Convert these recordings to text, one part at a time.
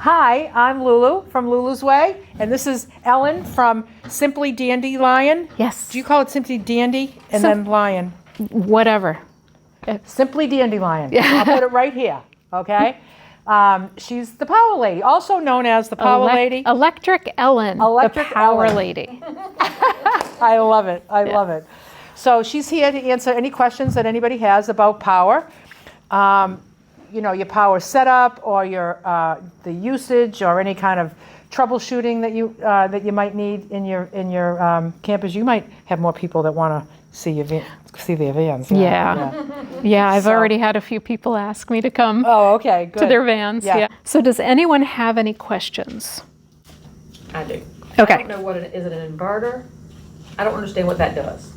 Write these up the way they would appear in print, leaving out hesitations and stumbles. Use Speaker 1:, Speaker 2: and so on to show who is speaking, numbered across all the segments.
Speaker 1: Hi, I'm Lulu from Lulu's Way, and this is Ellen from SimplyDande Lion.
Speaker 2: Yes.
Speaker 1: Do you call it SimplyDande and then Lion?
Speaker 2: Whatever.
Speaker 1: SimplyDande Lion. I'll put it right here, okay? She's the power lady, also known as the power lady.
Speaker 2: Electric Ellen,
Speaker 1: Electric
Speaker 2: the power
Speaker 1: Ellen.
Speaker 2: lady.
Speaker 1: I love it. I love it. So she's here to answer any questions that anybody has about power. You know, your power setup or your the usage or any kind of troubleshooting that you might need in your campus. You might have more people that want to see their vans.
Speaker 2: Yeah, I've already had a few people ask me to come.
Speaker 1: Oh, okay, good.
Speaker 2: To their vans. Yeah. So does anyone have any questions?
Speaker 3: I do.
Speaker 2: Okay.
Speaker 3: I don't know what is it an inverter? I don't understand what that does.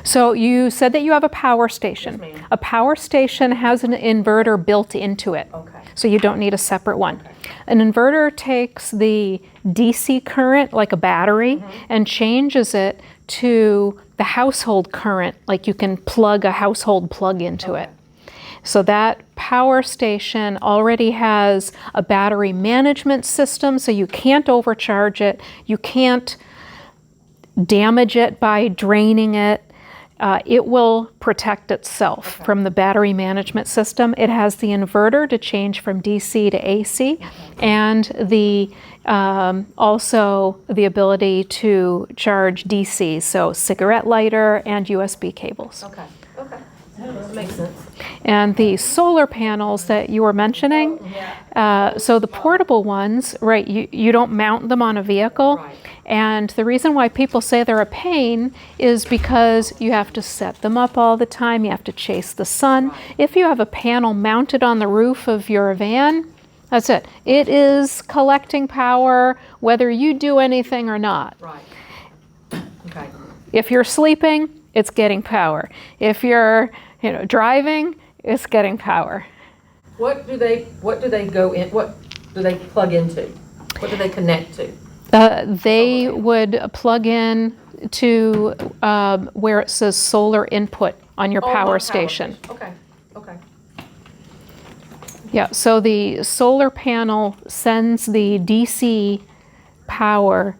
Speaker 2: So you said that you have a power station.
Speaker 3: Yes, ma'am.
Speaker 2: A power station has an inverter built into it.
Speaker 3: Okay.
Speaker 2: So you don't need a separate one.
Speaker 3: Okay.
Speaker 2: An inverter takes the DC current, like a battery, and changes it to the household current, like you can plug a household plug into it. So that power station already has a battery management system, so you can't overcharge it, you can't damage it by draining it. It will protect itself from the battery management system. It has the inverter to change from DC to AC, and the also the ability to charge DC, so cigarette lighter and USB cables.
Speaker 3: Okay. Okay. That makes sense.
Speaker 2: And the solar panels that you were mentioning, so the portable ones, right, you don't mount them on a vehicle.
Speaker 3: Right.
Speaker 2: And the reason why people say they're a pain is because you have to set them up all the time, you have to chase the sun. Right. If you have a panel mounted on the roof of your van, that's it. It is collecting power whether you do anything or not.
Speaker 3: Right. Okay.
Speaker 2: If you're sleeping, it's getting power. If you're, driving, it's getting power.
Speaker 3: What do they go in? What do they plug into? What do they connect to?
Speaker 2: They would plug in to where it says solar input on your power station.
Speaker 3: Okay. Okay.
Speaker 2: Yeah, so the solar panel sends the DC power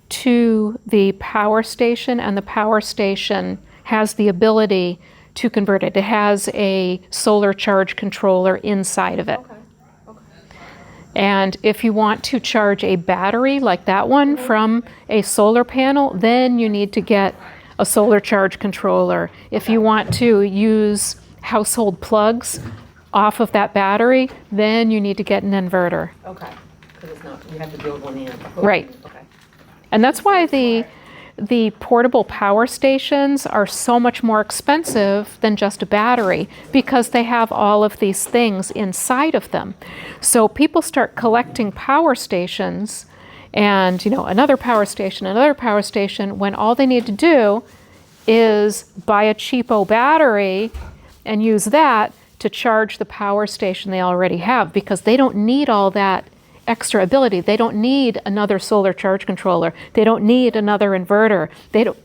Speaker 2: to the power station, and the power station has the ability to convert it. It has a solar charge controller inside of it.
Speaker 3: Okay. Okay.
Speaker 2: And if you want to charge a battery like that one from a solar panel, then you need to get a solar charge controller. If you want to use household plugs off of that battery, then you need to get an inverter.
Speaker 3: Okay. Because it's not, you have to build one in.
Speaker 2: Right.
Speaker 3: Okay.
Speaker 2: And that's why the portable power stations are so much more expensive than just a battery, because they have all of these things inside of them. So people start collecting power stations and, another power station, when all they need to do is buy a cheapo battery and use that to charge the power station they already have, because they don't need all that extra ability. They don't need another solar charge controller. They don't need another inverter. They don't,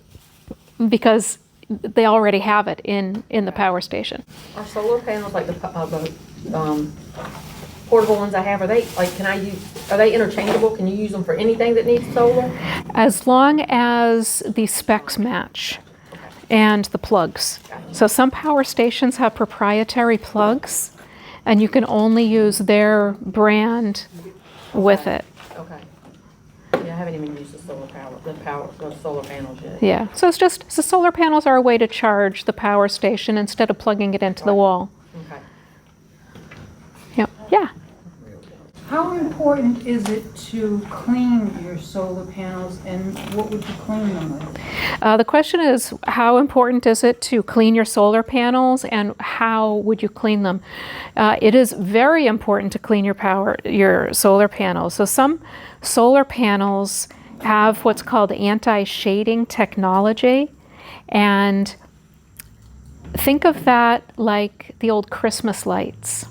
Speaker 2: because they already have it in the power station.
Speaker 3: Are solar panels like the portable ones I have? Are they are they interchangeable? Can you use them for anything that needs solar?
Speaker 2: As long as the specs match and the plugs. So some power stations have proprietary plugs, and you can only use their brand with it.
Speaker 3: Okay. Yeah, I haven't even used the solar panels yet.
Speaker 2: Yeah, so so solar panels are a way to charge the power station instead of plugging it into the wall.
Speaker 3: Okay.
Speaker 2: Yep. Yeah.
Speaker 4: How important is it to clean your solar panels, and what would you clean them with?
Speaker 2: The question is, how important is it to clean your solar panels, and how would you clean them? It is very important to clean your solar panels. So some solar panels have what's called anti-shading technology, and think of that like the old Christmas lights,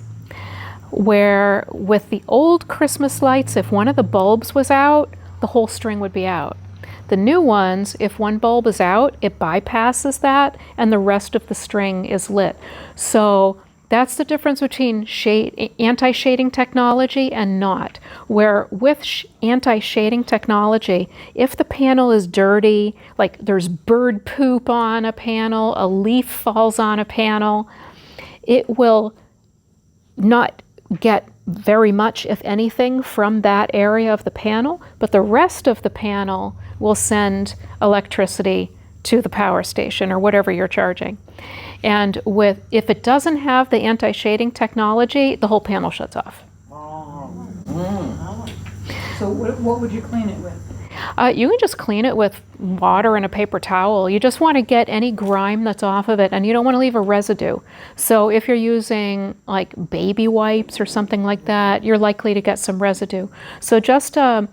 Speaker 2: where with the old Christmas lights, if one of the bulbs was out, the whole string would be out. The new ones, if one bulb is out, it bypasses that and the rest of the string is lit. So That's the difference between anti-shading technology and not. Where with anti-shading technology, if the panel is dirty, like there's bird poop on a panel, a leaf falls on a panel, it will not get very much, if anything, from that area of the panel, but the rest of the panel will send electricity to the power station or whatever you're charging. And if it doesn't have the anti-shading technology, the whole panel shuts off.
Speaker 4: So what would you clean it with?
Speaker 2: You can just clean it with water and a paper towel. You just want to get any grime that's off of it, and you don't want to leave a residue. So if you're using like baby wipes or something like that, you're likely to get some residue. So just a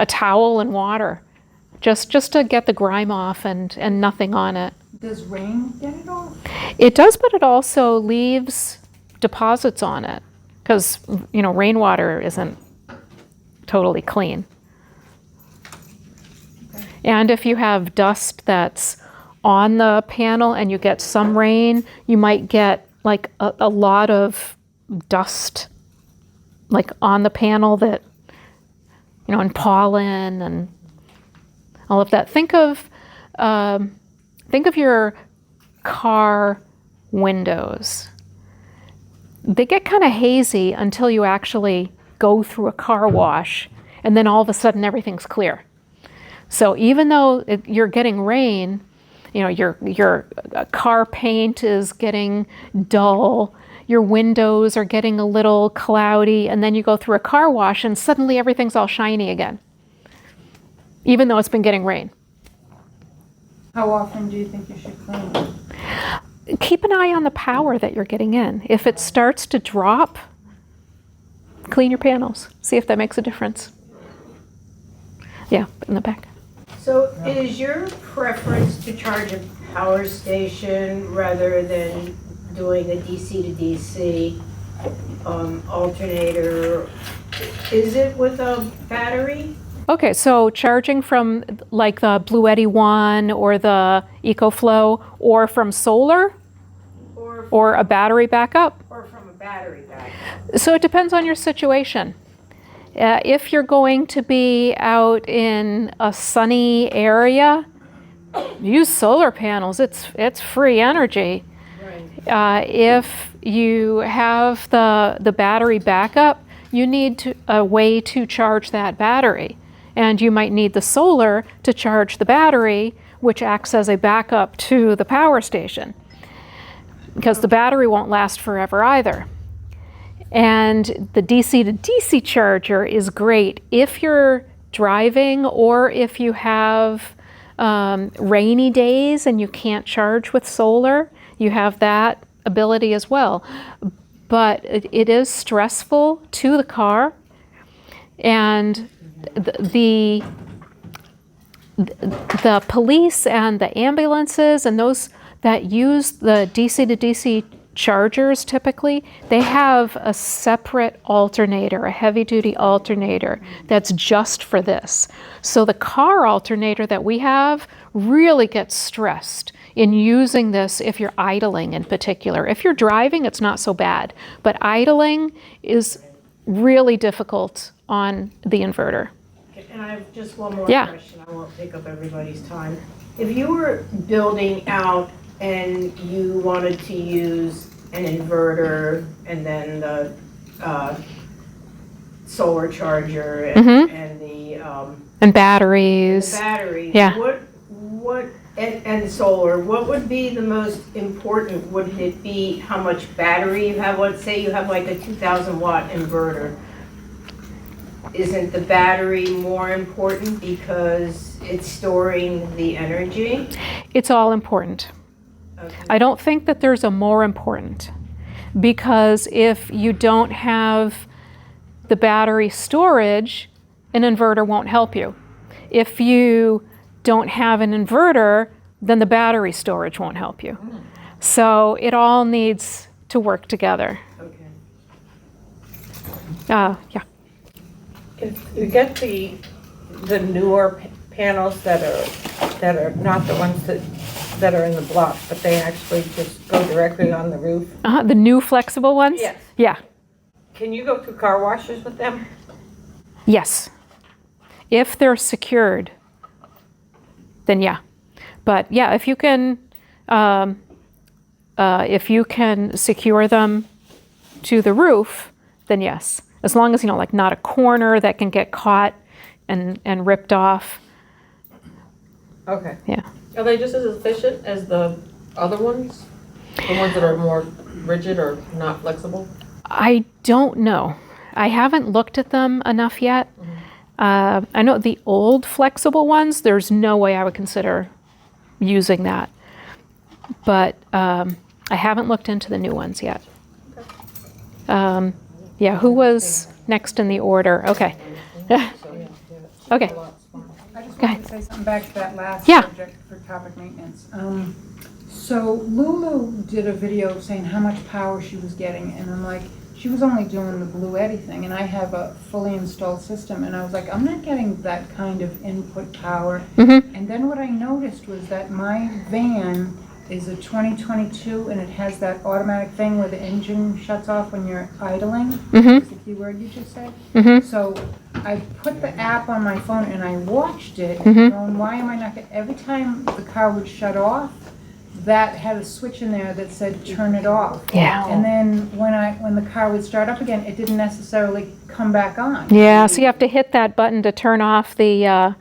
Speaker 2: towel and water, just to get the grime off and nothing on it.
Speaker 4: Does rain get it off?
Speaker 2: It does, but it also leaves deposits on it because rainwater isn't totally clean. And if you have dust that's on the panel and you get some rain, you might get like a lot of dust like on the panel that, and pollen and all of that. Think of your car windows. They get kind of hazy until you actually go through a car wash, and then all of a sudden everything's clear. So even though you're getting rain, your car paint is getting dull, your windows are getting a little cloudy, and then you go through a car wash and suddenly everything's all shiny again, even though it's been getting rain.
Speaker 4: How often do you think you should clean it?
Speaker 2: Keep an eye on the power that you're getting in. If it starts to drop, clean your panels. See if that makes a difference. Yeah, in the back.
Speaker 5: So is your preference to charge a power station rather than doing a DC to DC alternator? Is it with a battery?
Speaker 2: Okay, so charging from like the Bluetti one or the EcoFlow or from solar or a battery backup?
Speaker 5: Or from a battery backup?
Speaker 2: So it depends on your situation. If you're going to be out in a sunny area, use solar panels. It's free energy.
Speaker 5: Right.
Speaker 2: If you have the battery backup, you need a way to charge that battery. And you might need the solar to charge the battery, which acts as a backup to the power station, because the battery won't last forever either. And the DC to DC charger is great if you're driving or if you have rainy days and you can't charge with solar. You have that ability as well. But it is stressful to the car, and the police and the ambulances and those that use the DC to DC chargers, typically, they have a separate alternator, a heavy-duty alternator that's just for this. So the car alternator that we have really gets stressed in using this if you're idling in particular. If you're driving, it's not so bad, but idling is really difficult on the inverter.
Speaker 5: And I have just one more
Speaker 2: Yeah.
Speaker 5: question. I won't take up everybody's time. If you were building out and you wanted to use an inverter and then the solar charger and the
Speaker 2: And batteries.
Speaker 5: battery,
Speaker 2: Yeah.
Speaker 5: and solar, what would be the most important? Would it be how much battery you have? Let's say you have like a 2,000 watt inverter. Isn't the battery more important because it's storing the energy?
Speaker 2: It's all important.
Speaker 5: Okay.
Speaker 2: I don't think that there's a more important, because if you don't have the battery storage, an inverter won't help you. If you don't have an inverter, then the battery storage won't help you. So it all needs to work together.
Speaker 5: Okay.
Speaker 2: Yeah.
Speaker 6: If you get the newer panels that are not the ones that that are in the block, but they actually just go directly on the roof.
Speaker 2: The new flexible ones?
Speaker 6: Yes.
Speaker 2: Yeah.
Speaker 6: Can you go through car washes with them?
Speaker 2: Yes. If they're secured, then yeah. But yeah, if you can secure them to the roof, then yes. As long as, like not a corner that can get caught and ripped off.
Speaker 3: Okay.
Speaker 2: Yeah.
Speaker 3: Are they just as efficient as the other ones? The ones that are more rigid or not flexible?
Speaker 2: I don't know. I haven't looked at them enough yet. I know the old flexible ones, there's no way I would consider using that. But I haven't looked into the new ones yet. Yeah, who was next in the order? Okay. Okay.
Speaker 4: I just
Speaker 2: Go
Speaker 4: wanted
Speaker 2: ahead.
Speaker 4: to say something back to that last
Speaker 2: Yeah.
Speaker 4: subject for topic maintenance. So Lulu did a video saying how much power she was getting, and I'm like, she was only doing the Bluetti thing, and I have a fully installed system, and I was like, I'm not getting that kind of input power. And then what I noticed was that my van is a 2022, and it has that automatic thing where the engine shuts off when you're idling. That's the key word you just said. So I put the app on my phone and I watched it, going, why am I not getting, every time the car would shut off, that had a switch in there that said turn it off.
Speaker 2: Yeah.
Speaker 4: And then when the car would start up again, it didn't necessarily come back on.
Speaker 2: Yeah, so you have to hit that button to turn off the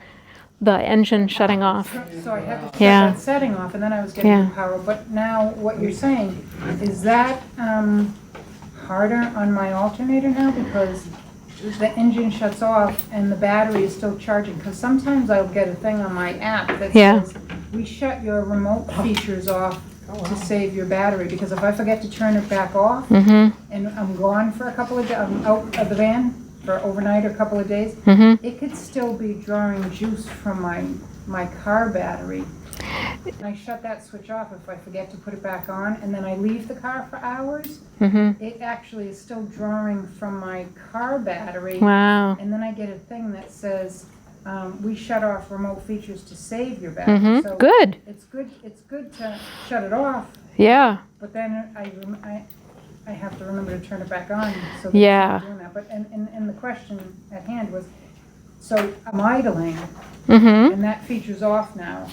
Speaker 2: engine shutting off.
Speaker 4: So I had to shut
Speaker 2: Yeah.
Speaker 4: that setting off, and then I was getting
Speaker 2: Yeah.
Speaker 4: the power. But now, what you're saying, is that harder on my alternator now? Because the engine shuts off and the battery is still charging. Because sometimes I'll get a thing on my app that
Speaker 2: Yeah.
Speaker 4: says, we shut your remote features off to save your battery. Because if I forget to turn it back off, and I'm gone for a couple of days, I'm out of the van for overnight or a couple of days, it could still be drawing juice from my car battery. And I shut that switch off if I forget to put it back on, and then I leave the car for hours. It actually is still drawing from my car battery.
Speaker 2: Wow.
Speaker 4: And then I get a thing that says, we shut off remote features to save your battery. So
Speaker 2: Good.
Speaker 4: it's good to shut it off,
Speaker 2: Yeah.
Speaker 4: but then I have to remember to turn it back on. So that
Speaker 2: Yeah.
Speaker 4: it's not doing that. But and the question at hand was, so I'm idling, and that feature's off now.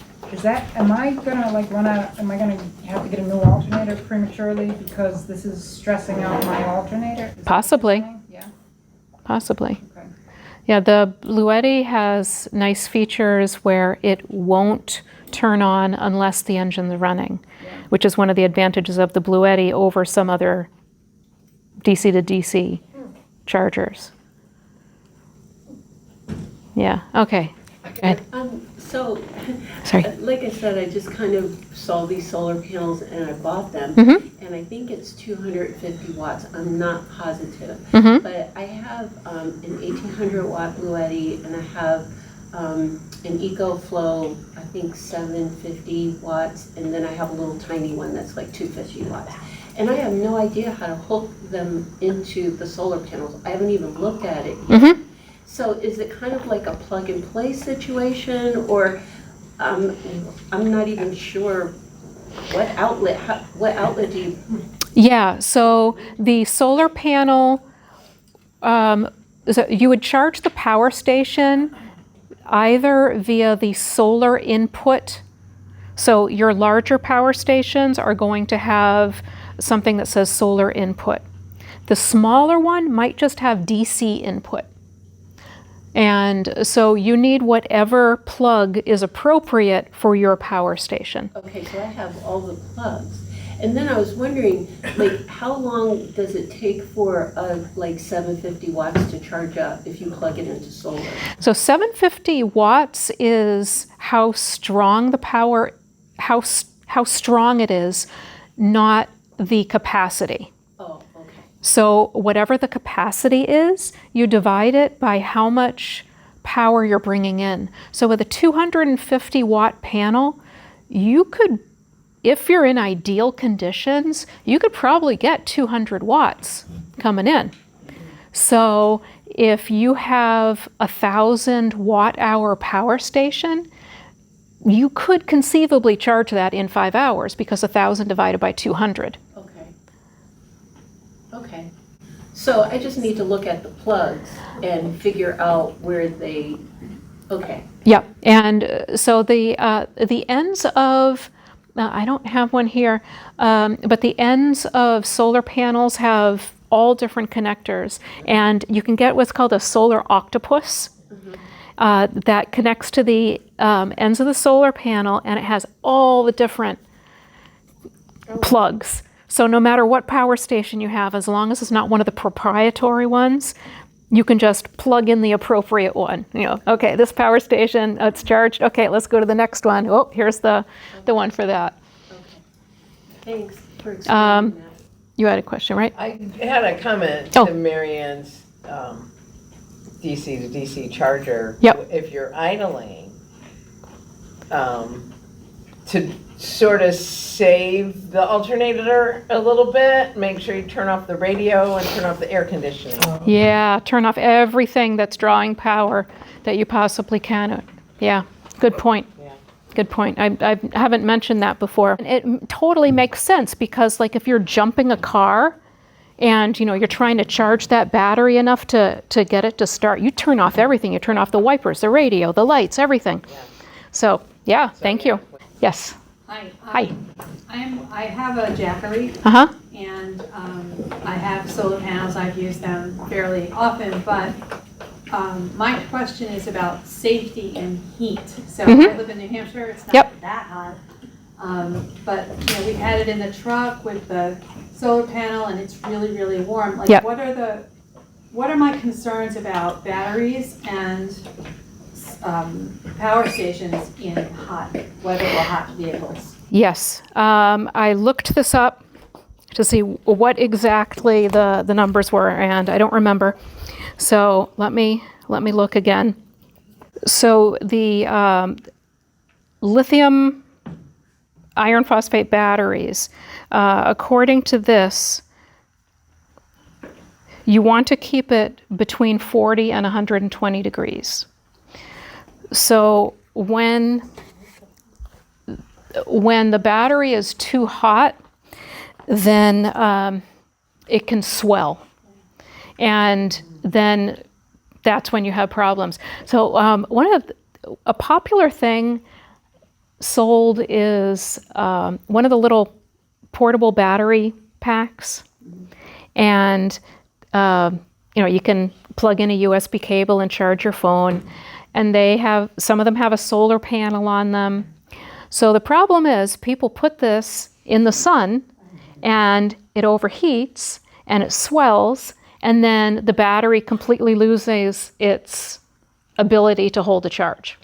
Speaker 4: Am I gonna run out, am I gonna have to get a new alternator prematurely because this is stressing out my alternator? Is that what you're
Speaker 2: Possibly.
Speaker 4: saying? Yeah,
Speaker 2: Possibly.
Speaker 4: okay.
Speaker 2: Yeah, the Bluetti has nice features where it won't turn on unless the engine's running, which is one of the advantages of the Bluetti over some other DC to DC chargers. Yeah, okay. Go ahead.
Speaker 7: So,
Speaker 2: Sorry.
Speaker 7: like I said, I just kind of saw these solar panels and I bought them. And I think it's 250 watts. I'm not positive. But I have an 1800 watt Bluetti and I have an EcoFlow, I think 750 watts. And then I have a little tiny one that's like 250 watts. And I have no idea how to hook them into the solar panels. I haven't even looked at it yet. So is it kind of like a plug and play situation, or I'm not even sure what outlet do you?
Speaker 2: Yeah, so the solar panel, so you would charge the power station either via the solar input. So your larger power stations are going to have something that says solar input. The smaller one might just have DC input. And so you need whatever plug is appropriate for your power station.
Speaker 7: Okay, so I have all the plugs. And then I was wondering, like, how long does it take for like 750 watts to charge up if you plug it into solar?
Speaker 2: So 750 watts is how strong the power, how strong it is, not the capacity.
Speaker 7: Oh, okay.
Speaker 2: So whatever the capacity is, you divide it by how much power you're bringing in. So with a 250 watt panel, you could, if you're in ideal conditions, you could probably get 200 watts coming in. So if you have 1,000 watt hour power station, you could conceivably charge that in 5 hours because 1,000 divided by 200.
Speaker 7: Okay. Okay. So I just need to look at the plugs and figure out where they, okay.
Speaker 2: Yep. And so the ends of, I don't have one here, but the ends of solar panels have all different connectors. And you can get what's called a solar octopus that connects to the ends of the solar panel, and it has all the different plugs. So no matter what power station you have, as long as it's not one of the proprietary ones, you can just plug in the appropriate one. You know, okay, this power station, it's charged. Okay, let's go to the next one. Oh, here's the one for that.
Speaker 7: Okay. Thanks for explaining that.
Speaker 2: You had a question, right?
Speaker 8: I had a comment
Speaker 2: Oh.
Speaker 8: to Marianne's DC to DC charger.
Speaker 2: Yep.
Speaker 8: If you're idling, to sort of save the alternator a little bit, make sure you turn off the radio and turn off the air conditioning.
Speaker 2: Yeah, turn off everything that's drawing power that you possibly can. Yeah, good point.
Speaker 8: Yeah.
Speaker 2: Good point. I haven't mentioned that before. It totally makes sense because, like, if you're jumping a car and, you know, you're trying to charge that battery enough to get it to start, you turn off everything. You turn off the wipers, the radio, the lights, everything. So, yeah, thank you. Yes.
Speaker 9: Hi.
Speaker 2: Hi.
Speaker 9: I have a Jackery,
Speaker 2: Uh-huh.
Speaker 9: and I have solar panels. I've used them fairly often, but my question is about safety and heat. So I live in New Hampshire. It's not
Speaker 2: Yep.
Speaker 9: that hot, but you know, we had it in the truck with the solar panel, and it's really, really warm. Like,
Speaker 2: Yep.
Speaker 9: what are my concerns about batteries and power stations in hot weather or hot vehicles?
Speaker 2: Yes. I looked this up to see what exactly the numbers were, and I don't remember. So let me look again. So the lithium iron phosphate batteries, according to this, you want to keep it between 40 and 120 degrees. So when the battery is too hot, then it can swell. And then that's when you have problems. So a popular thing sold is one of the little portable battery packs. And you can plug in a USB cable and charge your phone. And some of them have a solar panel on them. So the problem is people put this in the sun and it overheats and it swells, and then the battery completely loses its ability to hold a charge.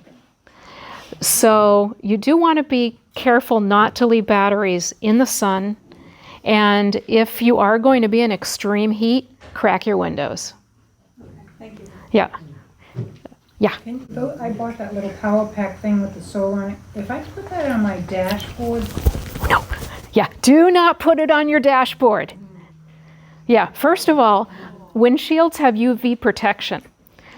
Speaker 2: So you do want to be careful not to leave batteries in the sun, and if you are going to be in extreme heat, crack your windows.
Speaker 9: Okay, thank you.
Speaker 2: Yeah. Yeah.
Speaker 4: I bought that little power pack thing with the solar on it. If I put that on my dashboard,
Speaker 2: No. Yeah, do not put it on your dashboard. Yeah, first of all, windshields have UV protection.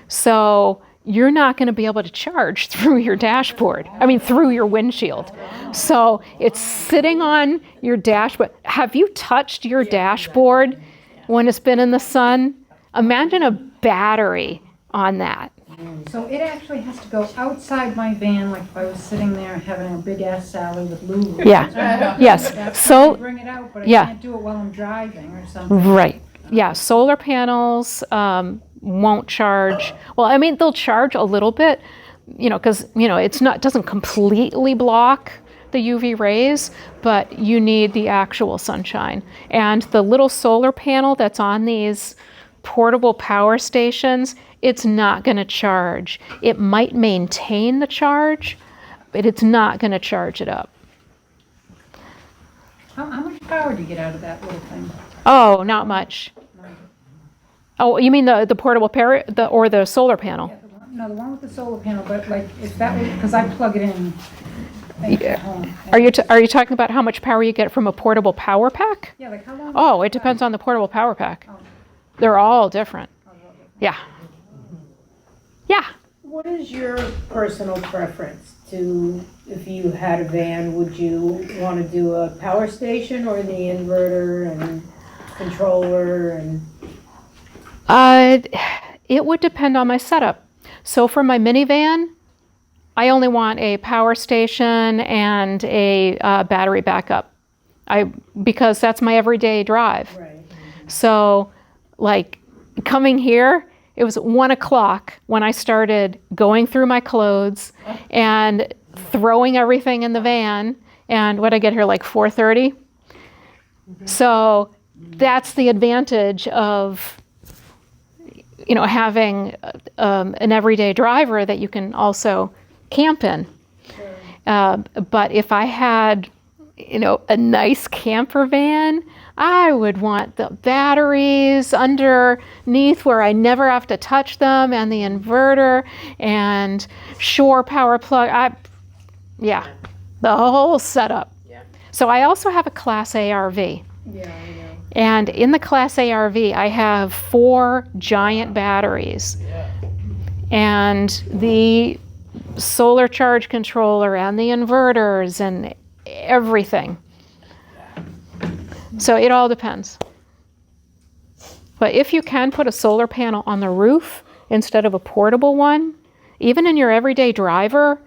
Speaker 2: So you're not going to be able to charge through your dashboard. Through your windshield. So it's sitting on your dashboard. Have you touched your dashboard when it's been in the sun? Imagine a battery on that.
Speaker 4: so it actually has to go outside my van, like if I was sitting there having a big ass salad with Lulu.
Speaker 2: Yeah. Yes.
Speaker 4: That's
Speaker 2: So
Speaker 4: I bring it out, but I
Speaker 2: yeah.
Speaker 4: can't do it while I'm driving or something.
Speaker 2: right. Yeah, solar panels won't charge. Well, they'll charge a little bit, because it doesn't completely block the UV rays, but you need the actual sunshine. And the little solar panel that's on these portable power stations, it's not going to charge. It might maintain the charge, but it's not going to charge it up.
Speaker 4: How much power do you get out of that little thing?
Speaker 2: Oh, not much. Oh, you mean the portable or the solar panel?
Speaker 4: Yeah, the one with the solar panel, but like if that was, because I plug it in at home.
Speaker 2: Are you talking about how much power you get from a portable power pack?
Speaker 4: Yeah, like how long?
Speaker 2: Oh, it depends on the portable power pack.
Speaker 4: Oh.
Speaker 2: They're all different. Yeah. Yeah.
Speaker 6: What is your personal preference?
Speaker 10: to, if you had a van, would you want to do a power station or the inverter and controller and?
Speaker 2: It would depend on my setup. So for my minivan, I only want a power station and a battery backup. Because that's my everyday drive.
Speaker 10: Right.
Speaker 2: So, like, coming here, it was 1 o'clock when I started going through my clothes and throwing everything in the van. And what I get here, like 4:30? So that's the advantage of, you know, having an everyday driver that you can also camp in. But if I had, you know, a nice camper van, I would want the batteries underneath where I never have to touch them, and the inverter and shore power plug. The whole setup.
Speaker 8: Yeah.
Speaker 2: So I also have a Class A RV.
Speaker 10: Yeah, I know.
Speaker 2: And in the Class A RV, I have 4 giant batteries. And the solar charge controller and the inverters and everything. So it all depends. But if you can put a solar panel on the roof instead of a portable one, even in your everyday driver,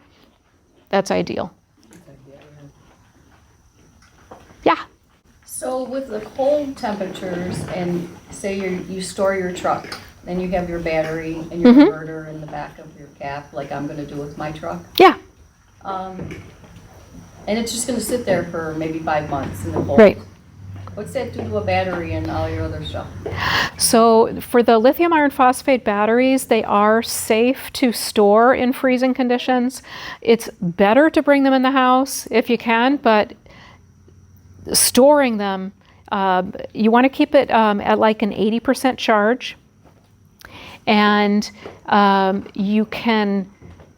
Speaker 2: that's ideal. Yeah.
Speaker 11: So with the cold temperatures, and say you store your truck, then you have your battery and your inverter in the back of your cab, like I'm going to do with my truck.
Speaker 2: Yeah.
Speaker 11: And it's just going to sit there for maybe 5 months in the cold.
Speaker 2: Right.
Speaker 11: What's that do to a battery and all your other stuff?
Speaker 2: So for the lithium iron phosphate batteries, they are safe to store in freezing conditions. It's better to bring them in the house if you can, but storing them, you want to keep it at like an 80% charge. And you can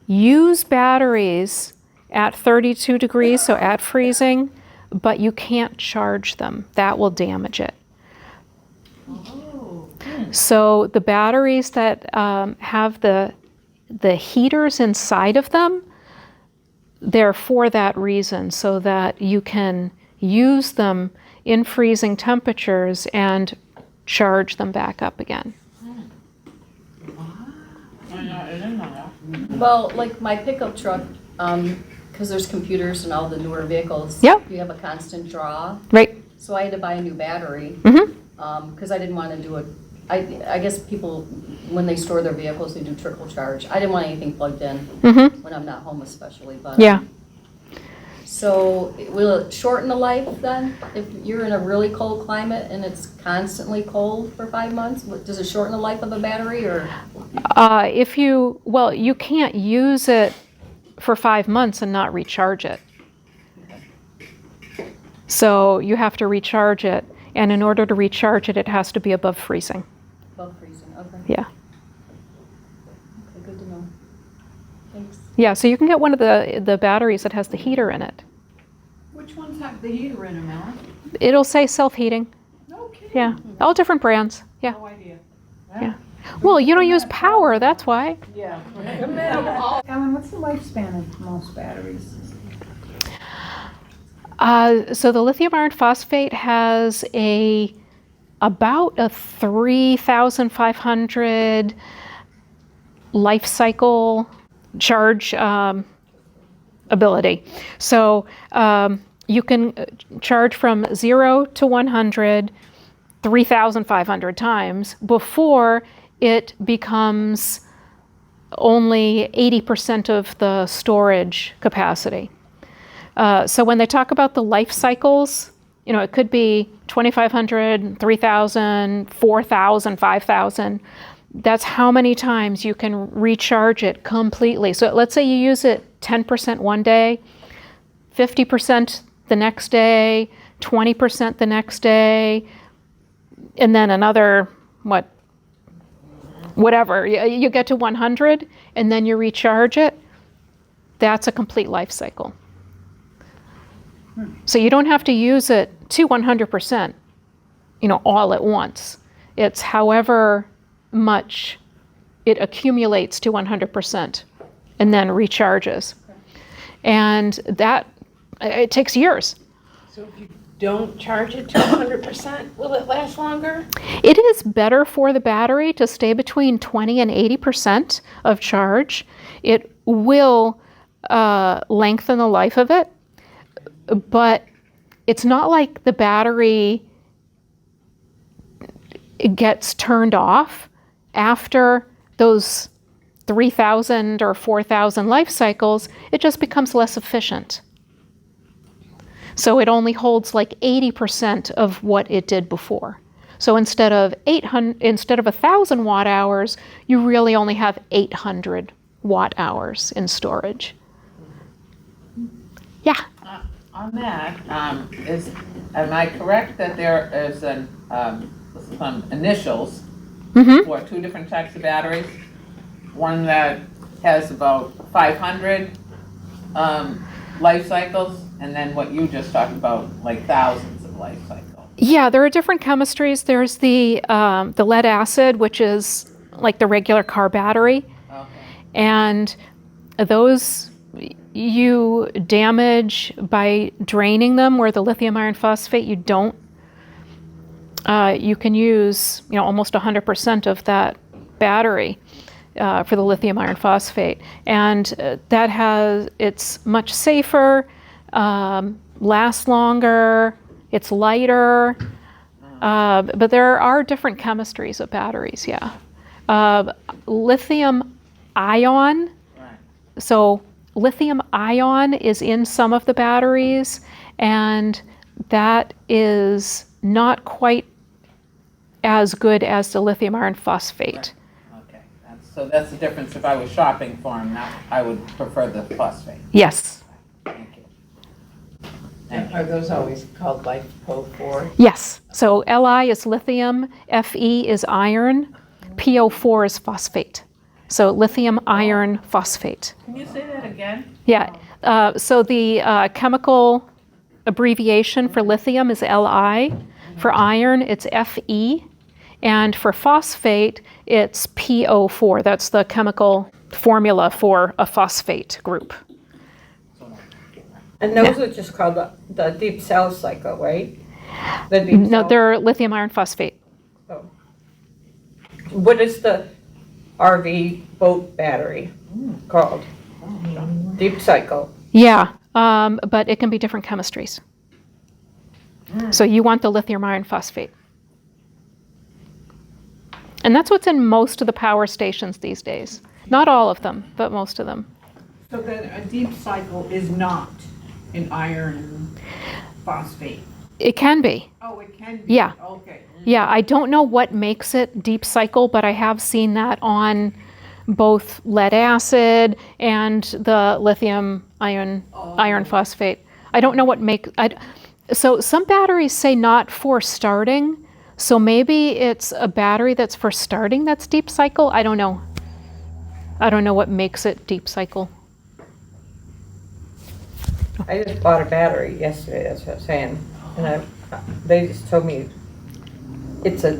Speaker 2: use batteries at 32 degrees, so at freezing, but you can't charge them. That will damage it. So the batteries that have the heaters inside of them, they're for that reason, so that you can use them in freezing temperatures and charge them back up again.
Speaker 11: Well, like my pickup truck, because there's computers in all the newer vehicles.
Speaker 2: Yep.
Speaker 11: You have a constant draw.
Speaker 2: Right.
Speaker 11: So I had to buy a new battery. Because I didn't want to do it. I guess people, when they store their vehicles, they do trickle charge. I didn't want anything plugged in when I'm not home especially. But
Speaker 2: Yeah.
Speaker 11: So will it shorten the life then? If you're in a really cold climate and it's constantly cold for 5 months, does it shorten the life of a battery or?
Speaker 2: You can't use it for 5 months and not recharge it. So you have to recharge it, and in order to recharge it, it has to be above freezing.
Speaker 11: Above freezing, okay.
Speaker 2: Yeah.
Speaker 11: Okay, good to know. Thanks.
Speaker 2: Yeah, so you can get one of the batteries that has the heater in it.
Speaker 1: Which ones have the heater in them, Ellen?
Speaker 2: It'll say self-heating.
Speaker 1: No kidding.
Speaker 2: Yeah, all different brands. Yeah.
Speaker 1: No idea.
Speaker 2: Yeah. Well, you don't use power, that's why.
Speaker 1: Yeah.
Speaker 4: Ellen, what's the lifespan of most batteries?
Speaker 2: So the lithium iron phosphate has about a 3,500 life cycle charge ability. So you can charge from 0 to 100 3,500 times before it becomes only 80% of the storage capacity. So when they talk about the life cycles, you know, it could be 2,500, 3,000, 4,000, 5,000. That's how many times you can recharge it completely. So let's say you use it 10% one day, 50% the next day, 20% the next day, and then another, whatever. You get to 100 and then you recharge it. That's a complete life cycle. So you don't have to use it to 100%, you know, all at once. It's however much it accumulates to 100% and then recharges. And that, it takes years.
Speaker 8: So if you don't charge it to 100%, will it last longer?
Speaker 2: It is better for the battery to stay between 20 and 80% of charge. It will lengthen the life of it, but it's not like the battery gets turned off after those 3,000 or 4,000 life cycles. It just becomes less efficient. So it only holds like 80% of what it did before. So instead of 1,000 watt hours, you really only have 800 watt hours in storage. Yeah.
Speaker 12: On that, am I correct that there is some initials for two different types of batteries? One that has about 500 life cycles, and then what you just talked about, like thousands of life cycles.
Speaker 2: Yeah, there are different chemistries. There's the lead acid, which is like the regular car battery.
Speaker 12: Okay.
Speaker 2: And those you damage by draining them, where the lithium iron phosphate you don't. You can use almost 100% of that battery for the lithium iron phosphate. And it's much safer, lasts longer, it's lighter, but there are different chemistries of batteries, yeah. Lithium ion, so lithium ion is in some of the batteries, and that is not quite as good as the lithium iron phosphate.
Speaker 12: Okay, so that's the difference. If I was shopping for them, I would prefer the phosphate.
Speaker 2: Yes.
Speaker 12: Thank you. And are those always called LiFePO4?
Speaker 2: Yes. So Li is lithium, Fe is iron, PO4 is phosphate. So lithium iron phosphate.
Speaker 12: Can you say that again?
Speaker 2: Yeah. So the chemical abbreviation for lithium is Li. For iron, it's Fe. And for phosphate, it's PO4. That's the chemical formula for a phosphate group.
Speaker 6: And those are just called the deep cell cycle, right? The deep
Speaker 2: No,
Speaker 6: cell.
Speaker 2: they're lithium iron phosphate.
Speaker 6: Oh. What is the RV boat battery called? Deep cycle.
Speaker 2: Yeah, but it can be different chemistries. So you want the lithium iron phosphate. And that's what's in most of the power stations these days. Not all of them, but most of them.
Speaker 13: So then a deep cycle is not an iron phosphate?
Speaker 2: It can be.
Speaker 13: Oh, it can be?
Speaker 2: Yeah.
Speaker 13: Okay.
Speaker 2: Yeah, I don't know what makes it deep cycle, but I have seen that on both lead acid and the lithium iron phosphate. I don't know what so some batteries say not for starting, so maybe it's a battery that's for starting that's deep cycle. I don't know. I don't know what makes it deep cycle.
Speaker 6: I just bought a battery yesterday, that's what I'm saying. And they just told me it's a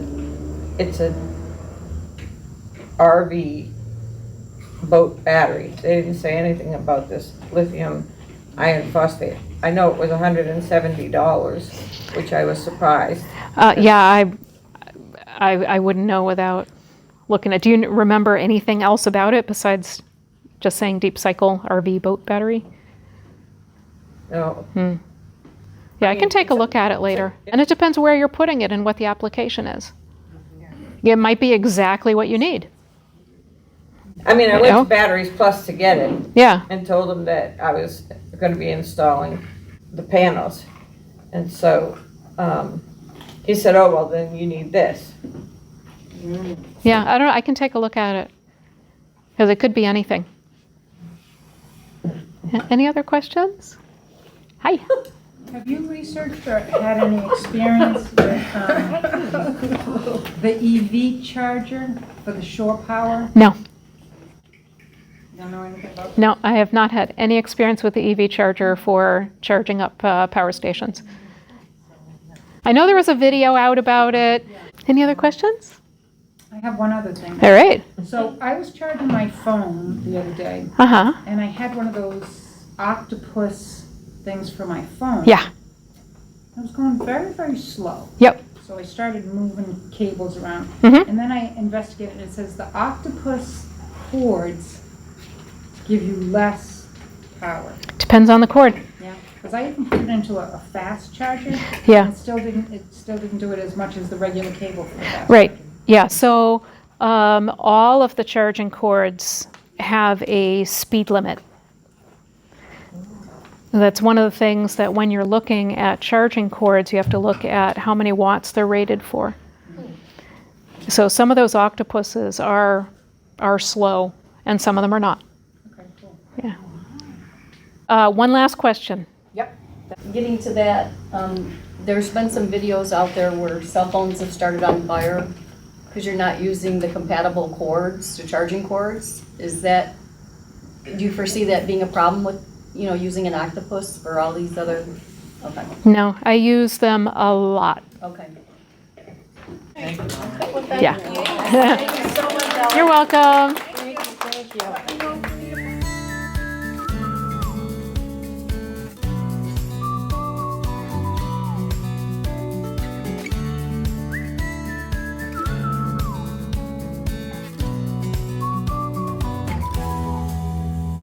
Speaker 6: RV boat battery. They didn't say anything about this lithium iron phosphate. I know it was $170, which I was surprised.
Speaker 2: Yeah, I wouldn't know without looking at. Do you remember anything else about it besides just saying deep cycle RV boat battery?
Speaker 6: No.
Speaker 2: Yeah, I can take a look at it later. And it depends where you're putting it and what the application is. It might be exactly what you need.
Speaker 6: I mean, I went to Batteries Plus to get it.
Speaker 2: Yeah.
Speaker 6: And told them that I was going to be installing the panels. And so he said, oh, well, then you need this.
Speaker 2: Yeah, I don't know. I can take a look at it. Because it could be anything. Any other questions? Hi.
Speaker 4: Have you researched or had any experience with the EV charger for the shore power?
Speaker 2: No.
Speaker 4: You don't know anything about that?
Speaker 2: No, I have not had any experience with the EV charger for charging up power stations. I know there was a video out about it. Any other questions?
Speaker 4: I have one other thing.
Speaker 2: All right.
Speaker 4: So I was charging my phone the other day,
Speaker 2: Uh-huh.
Speaker 4: and I had one of those octopus things for my phone.
Speaker 2: Yeah.
Speaker 4: I was going very, very slow.
Speaker 2: Yep.
Speaker 4: So I started moving cables around.
Speaker 2: Mhm.
Speaker 4: And then I investigated, and it says the octopus cords give you less power.
Speaker 2: Depends on the cord.
Speaker 4: Yeah. Because I even put it into a fast charger.
Speaker 2: Yeah.
Speaker 4: And it still didn't do it as much as the regular cable for the fast
Speaker 2: Right.
Speaker 4: charger.
Speaker 2: Yeah. So all of the charging cords have a speed limit. That's one of the things that when you're looking at charging cords, you have to look at how many watts they're rated for. So some of those octopuses are slow, and some of them are not.
Speaker 4: Okay, cool.
Speaker 2: Yeah. One last question.
Speaker 11: Getting to that, there's been some videos out there where cell phones have started on fire because you're not using the compatible cords, the charging cords. Do you foresee that being a problem with, using an octopus for all these other, okay,
Speaker 2: No, I use them a lot.
Speaker 11: okay.
Speaker 2: Yeah. You're welcome.
Speaker 1: Thank you.